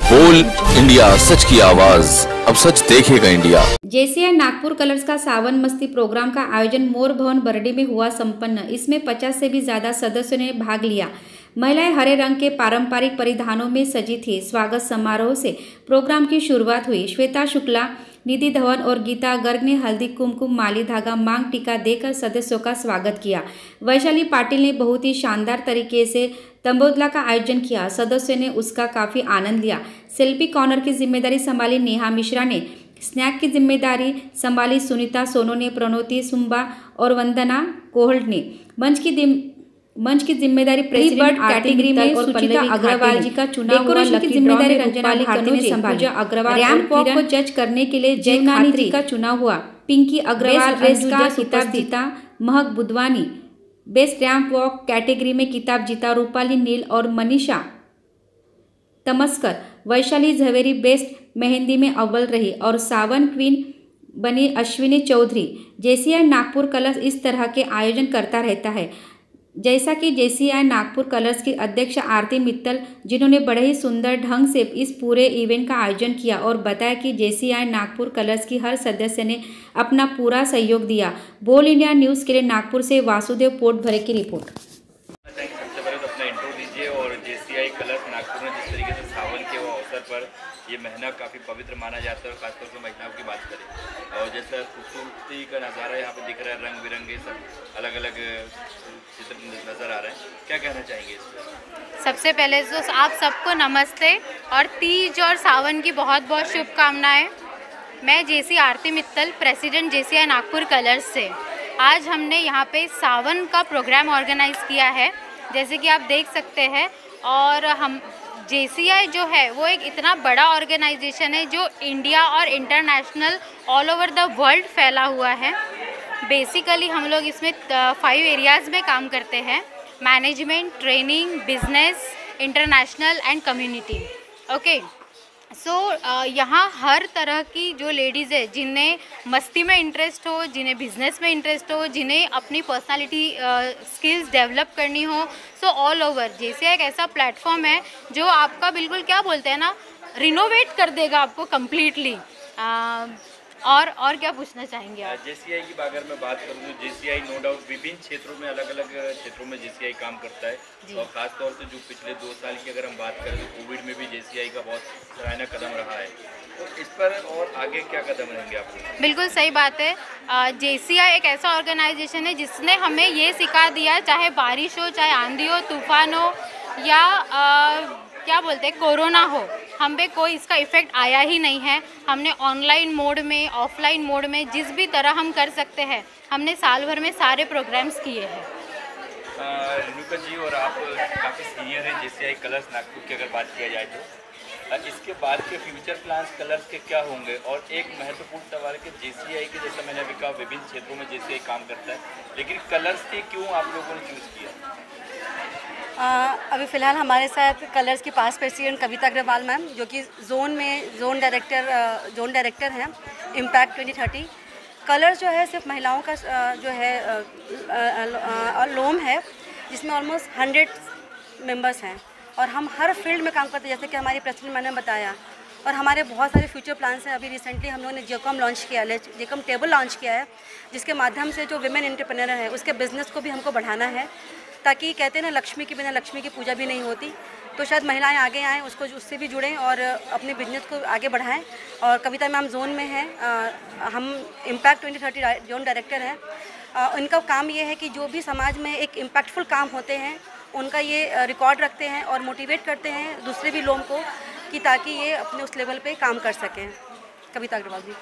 बोल इंडिया, सच की आवाज, अब सच देखेगा इंडिया। जेसीआई नागपुर कलर्स का सावन मस्ती प्रोग्राम का आयोजन मोर भवन बरडी में हुआ संपन्न। इसमें 50 से भी ज्यादा सदस्यों ने भाग लिया। महिलाएं हरे रंग के पारंपरिक परिधानों में सजी थी। स्वागत समारोह से प्रोग्राम की शुरुआत हुई। श्वेता शुक्ला, निधि धवन और गीता गर्ग ने हल्दी कुमकुम माली धागा मांग टीका देकर सदस्यों का स्वागत किया। वैशाली पाटिल ने बहुत ही शानदार तरीके से तंबोतला का आयोजन किया। सदस्यों ने उसका काफी आनंद लिया। सेल्फी कॉर्नर की जिम्मेदारी संभाली नेहा मिश्रा ने। स्नैक की जिम्मेदारी संभाली सुनीता सोनू ने। प्रणोती सुम्बा और वंदना कोहल ने। मंच की जिम्मेदारी प्रेसिडेंट कैटेगरी में और सुचिता अग्रवाल जी का चुनाव हुआ। की जिम्मेदारी रंजना भारती ने संभाली। अग्रवाल रैंप वॉक को जज करने के लिए जय खात्री का चुनाव हुआ। पिंकी अग्रवाल रेस का खिताब जीता। महक Budhwani best ramp walk category में किताब जीता। रूपाली नील और मनीषा तमस्कर वैशाली झवेरी बेस्ट मेहंदी में अव्वल रही और सावन क्वीन बनी अश्विनी चौधरी। जेसीआई नागपुर कलर्स इस तरह के आयोजन करता रहता है, जैसा कि जेसीआई नागपुर कलर्स की अध्यक्ष आरती मित्तल, जिन्होंने बड़े ही सुंदर ढंग से इस पूरे इवेंट का आयोजन किया और बताया कि जेसीआई नागपुर कलर्स की हर सदस्य ने अपना पूरा सहयोग दिया। बोल इंडिया न्यूज़ के लिए नागपुर से वासुदेव पोटभरे की रिपोर्ट। सबसे पहले तो अपना इंट्रो दीजिए और जेसीआई कलर्स नागपुर में जिस तरीके से सावन के वो अवसर पर ये महीना काफ़ी पवित्र माना जाता है और खासतौर पर महिलाओं की बात करें और जैसा खूबसूरती का नज़ारा यहाँ पे दिख रहा है, रंग बिरंगे सब अलग अलग चित्र नज़र आ रहे हैं, क्या कहना चाहेंगे इस पर? सबसे पहले तो आप सबको नमस्ते और तीज और सावन की बहुत बहुत शुभकामनाएं। मैं JC Aarti Mittal, president JCI Nagpur colours से। आज हमने यहाँ पे सावन का प्रोग्राम ऑर्गेनाइज़ किया है, जैसे कि आप देख सकते हैं। और हम जेसीआई जो है वो एक इतना बड़ा ऑर्गेनाइजेशन है जो इंडिया और international all over the world फैला हुआ है। बेसिकली हम लोग इसमें 5 एरियाज़ में काम करते हैं: management, training, business, international and community. Okay, so यहाँ हर तरह की जो लेडीज़ है, जिन्हें मस्ती में इंटरेस्ट हो, जिन्हें बिजनेस में इंटरेस्ट हो, जिन्हें अपनी पर्सनालिटी स्किल्स डेवलप करनी हो, सो ऑल ओवर जेसीआई एक ऐसा प्लेटफॉर्म है जो आपका बिल्कुल क्या बोलते हैं ना, रिनोवेट कर देगा आपको कम्प्लीटली। और क्या पूछना चाहेंगे आप? जेसीआई की अगर मैं बात करूँ तो जेसीआई नो डाउट विभिन्न क्षेत्रों में अलग अलग क्षेत्रों में जेसीआई काम करता है और ख़ास तौर से जो पिछले 2 साल की अगर हम बात करें तो कोविड में भी जेसीआई का बहुत सराहनीय कदम रहा है, तो इस पर और आगे क्या कदम रहेंगे आपके? बिल्कुल सही बात है। जेसीआई एक ऐसा ऑर्गेनाइजेशन है जिसने हमें ये सिखा दिया, चाहे बारिश हो, चाहे आंधी हो, तूफान हो या क्या बोलते हैं कोरोना हो, हम पे कोई इसका इफ़ेक्ट आया ही नहीं है। हमने ऑनलाइन मोड में, ऑफलाइन मोड में, जिस भी तरह हम कर सकते हैं, हमने साल भर में सारे प्रोग्राम्स किए हैं। रेणुका जी, और आप काफ़ी सीनियर हैं जेसीआई कलर्स नागपुर की अगर बात किया जाए तो इसके बाद के फ्यूचर प्लान्स कलर्स के क्या होंगे? और एक महत्वपूर्ण सवाल है कि जेसीआई के, जैसा मैंने अभी कहा, विभिन्न क्षेत्रों में जेसीआई काम करता है, लेकिन कलर्स के क्यों आप लोगों ने चूज़ किया? अभी फ़िलहाल हमारे साथ कलर्स की पास प्रेसिडेंट कविता अग्रवाल मैम, जो कि जोन डायरेक्टर हैं इम्पैक्ट 2030। कलर्स जो है सिर्फ महिलाओं का जो है और लोम है, जिसमें ऑलमोस्ट 100 मेंबर्स हैं और हम हर फील्ड में काम करते हैं, जैसे कि हमारी प्रेसिडेंट मैंने बताया। और हमारे बहुत सारे फ्यूचर प्लान्स हैं। अभी रिसेंटली हम लोगों ने जेकॉम लॉन्च किया है, जेकॉम टेबल लॉन्च किया है, जिसके माध्यम से जो विमेन एंटरप्रेन्योर है उसके बिज़नेस को भी हमको बढ़ाना है, ताकि कहते हैं ना, लक्ष्मी के बिना लक्ष्मी की पूजा भी नहीं होती। तो शायद महिलाएं आगे आएँ, उससे भी जुड़ें और अपने बिजनेस को आगे बढ़ाएं। और कविता मैम जोन में हैं, हम इम्पैक्ट 2030 जोन डायरेक्टर हैं। उनका काम ये है कि जो भी समाज में एक इम्पैक्टफुल काम होते हैं उनका ये रिकॉर्ड रखते हैं और मोटिवेट करते हैं दूसरे भी लोगों को, कि ताकि ये अपने उस लेवल पे काम कर सकें। कविता अग्रवाल जी।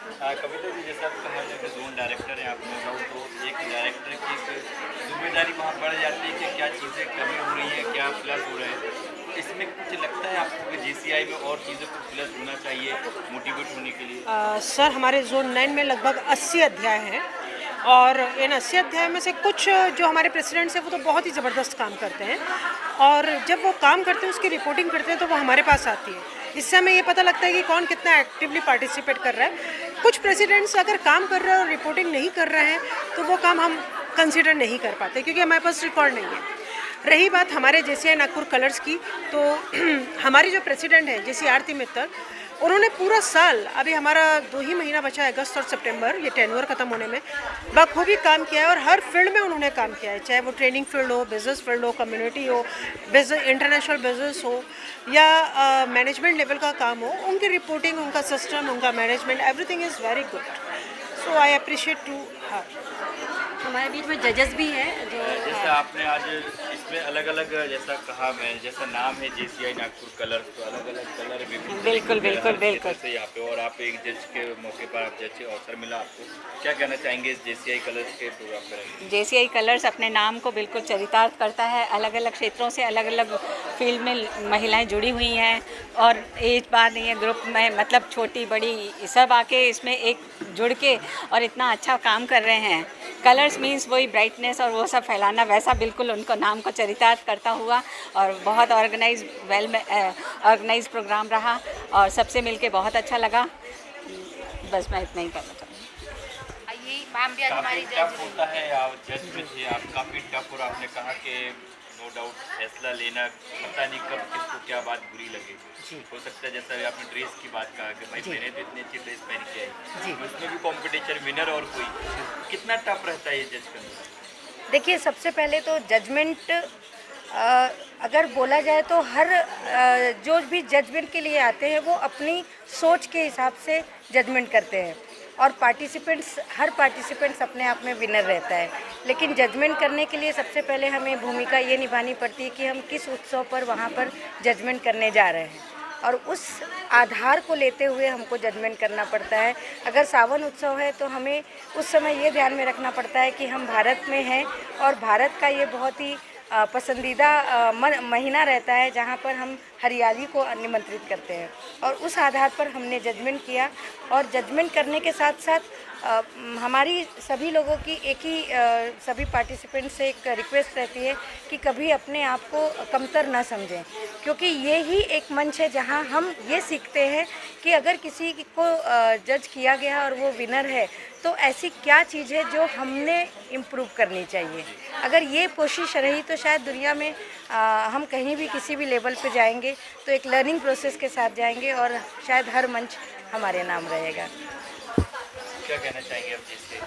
कविता जी, जैसा कहा जाए जोन डायरेक्टर हैं आप, तो एक डायरेक्टर की जिम्मेदारी वहाँ बढ़ जाती है कि क्या चीज़ें कमी हो रही हैं, क्या प्लस हो रहे हैं, इसमें कुछ लगता है आपको कि जेसीआई में और चीज़ों को प्लस होना चाहिए मोटिवेट होने के लिए? सर, हमारे जोन 9 में लगभग 80 अध्याय हैं और इन 80 अध्याय में से कुछ जो हमारे प्रेसिडेंट्स हैं वो तो बहुत ही ज़बरदस्त काम करते हैं और जब वो काम करते हैं उसकी रिपोर्टिंग करते हैं तो वो हमारे पास आती है। इससे हमें ये पता लगता है कि कौन कितना एक्टिवली पार्टिसिपेट कर रहा है। कुछ प्रेसिडेंट्स अगर काम कर रहे हैं और रिपोर्टिंग नहीं कर रहे हैं तो वो काम हम कंसिडर नहीं कर पाते, क्योंकि हमारे पास रिकॉर्ड नहीं है। रही बात हमारे JCI नागपुर कलर्स की, तो हमारी जो प्रेसिडेंट है JC आरती मित्तल, उन्होंने पूरा साल, अभी हमारा 2 ही महीना बचा है, अगस्त और सितंबर, ये टेन्योर ख़त्म होने में, बखूबी काम किया है और हर फील्ड में उन्होंने काम किया है, चाहे वो ट्रेनिंग फील्ड हो, बिजनेस फील्ड हो, कम्युनिटी हो, इंटरनेशनल बिजनेस हो या मैनेजमेंट लेवल का काम हो। उनकी रिपोर्टिंग, उनका सिस्टम, उनका management, everything is very good, so I appreciate to her. हमारे बीच में जजेस भी हैं जो जैसे आपने आज इसमें अलग अलग, जैसा कहा मैं, जैसा नाम है JCI नागपुर कलर्स, तो अलग अलग कलर विभिन्न बिल्कुल से यहाँ पे, और आप एक जज के मौके पर आप जज के अवसर मिला आपको, क्या कहना चाहेंगे इस JCI कलर्स के प्रोग्राम पर? JCI कलर्स अपने नाम को बिल्कुल चरितार्थ करता है। अलग अलग क्षेत्रों से अलग अलग फील्ड में महिलाएं जुड़ी हुई हैं और एज बार नहीं है, ग्रुप में मतलब छोटी बड़ी सब आके इसमें एक जुड़ के और इतना अच्छा काम कर रहे हैं। कलर्स मीन्स वही ब्राइटनेस और वो सब फैलाना, वैसा बिल्कुल उनको नाम को चरितार्थ करता हुआ और बहुत ऑर्गेनाइज प्रोग्राम रहा और सबसे मिलके बहुत अच्छा लगा। बस मैं इतना ही कहना चाहूँगी। ये मैम भी आज हमारी काफ़ी टफ होता है, आप जज में थे, आप काफ़ी टफ, और आपने कहा कि नो डाउट फैसला लेना, पता नहीं कब किसको क्या बात बुरी लगे। हो सकता है जैसा आपने ड्रेस की बात कहा कि भाई मैंने तो इतनी अच्छी ड्रेस पहन के आई, उसमें भी कंपटीशन, विनर और कोई, कितना टफ रहता है ये जज करना? देखिए, सबसे पहले तो जजमेंट अगर बोला जाए तो हर जो भी जजमेंट के लिए आते हैं वो अपनी सोच के हिसाब से जजमेंट करते हैं और हर पार्टिसिपेंट्स अपने आप में विनर रहता है। लेकिन जजमेंट करने के लिए सबसे पहले हमें भूमिका ये निभानी पड़ती है कि हम किस उत्सव पर वहाँ पर जजमेंट करने जा रहे हैं और उस आधार को लेते हुए हमको जजमेंट करना पड़ता है। अगर सावन उत्सव है तो हमें उस समय ये ध्यान में रखना पड़ता है कि हम भारत में हैं और भारत का ये बहुत ही पसंदीदा महीना रहता है जहाँ पर हम हरियाली को निमंत्रित करते हैं और उस आधार पर हमने जजमेंट किया। और जजमेंट करने के साथ साथ हमारी सभी लोगों की सभी पार्टिसिपेंट से एक रिक्वेस्ट रहती है कि कभी अपने आप को कमतर ना समझें, क्योंकि ये ही एक मंच है जहां हम ये सीखते हैं कि अगर किसी को जज किया गया और वो विनर है तो ऐसी क्या चीज़ है जो हमने इम्प्रूव करनी चाहिए। अगर ये कोशिश रही तो शायद दुनिया में हम कहीं भी किसी भी लेवल पे जाएंगे तो एक लर्निंग प्रोसेस के साथ जाएंगे और शायद हर मंच हमारे नाम रहेगा। क्या कहना चाहेंगे आप, जिससे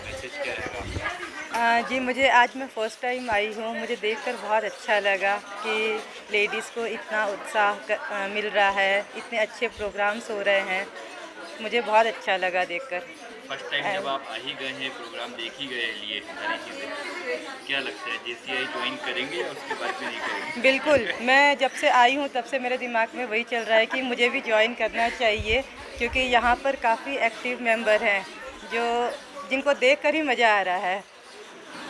मैसेज क्या रहेगा? जी, मुझे आज मैं फ़र्स्ट टाइम आई हूँ, मुझे देखकर बहुत अच्छा लगा कि लेडीज़ को इतना उत्साह मिल रहा है, इतने अच्छे प्रोग्राम्स हो रहे हैं, मुझे बहुत अच्छा लगा देखकर। फर्स्ट टाइम जब आप आ ही गए हैं, प्रोग्राम देख ही गए लिए सारी चीज़ें, क्या लगता है JCI ज्वाइन करेंगे या उसके बाद में नहीं करेंगे? बिल्कुल, मैं जब से आई हूँ तब से मेरे दिमाग में वही चल रहा है कि मुझे भी ज्वाइन करना चाहिए, क्योंकि यहाँ पर काफ़ी एक्टिव मेंबर हैं जिनको देखकर ही मज़ा आ रहा है।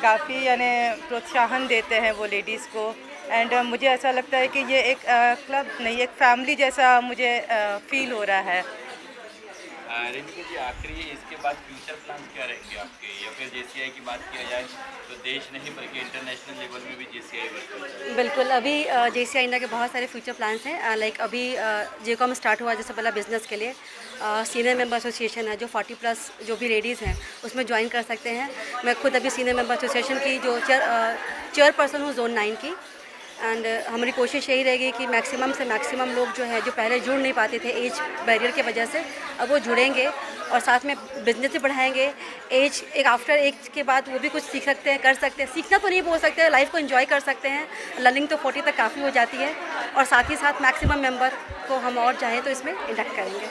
काफ़ी यानी प्रोत्साहन देते हैं वो लेडीज़ को एंड मुझे ऐसा लगता है कि ये एक क्लब नहीं, एक फैमिली जैसा मुझे फील हो रहा है। रेणुका जी, आखिरी इसके बाद फ्यूचर प्लान क्या रहेंगे आपके, या फिर JCI की बात किया जाए तो देश नहीं बल्कि इंटरनेशनल लेवल में भी JCI वर्क करता है? बिल्कुल, अभी JCI इंडिया के बहुत सारे फ्यूचर प्लान्स हैं। लाइक अभी JCOM स्टार्ट हुआ जैसे पहला बिजनेस के लिए सीनियर मेंबर एसोसिएशन है जो 40+ जो भी लेडीज़ हैं उसमें ज्वाइन कर सकते हैं। मैं खुद अभी सीनियर मेंबर एसोसिएशन की जो चेयरपर्सन हूँ जोन 9 की। एंड हमारी कोशिश यही रहेगी कि मैक्सिमम से मैक्सिमम लोग जो है जो पहले जुड़ नहीं पाते थे एज बैरियर की वजह से, अब वो जुड़ेंगे और साथ में बिजनेस भी बढ़ाएंगे। एक आफ्टर एज के बाद वो भी कुछ सीख सकते हैं, कर सकते हैं, सीखना तो नहीं बोल सकते, लाइफ को एंजॉय कर सकते हैं। लर्निंग तो 40 तक काफ़ी हो जाती है और साथ ही साथ मैक्सिमम मेंबर को हम और चाहें तो इसमें इंडक्ट करेंगे।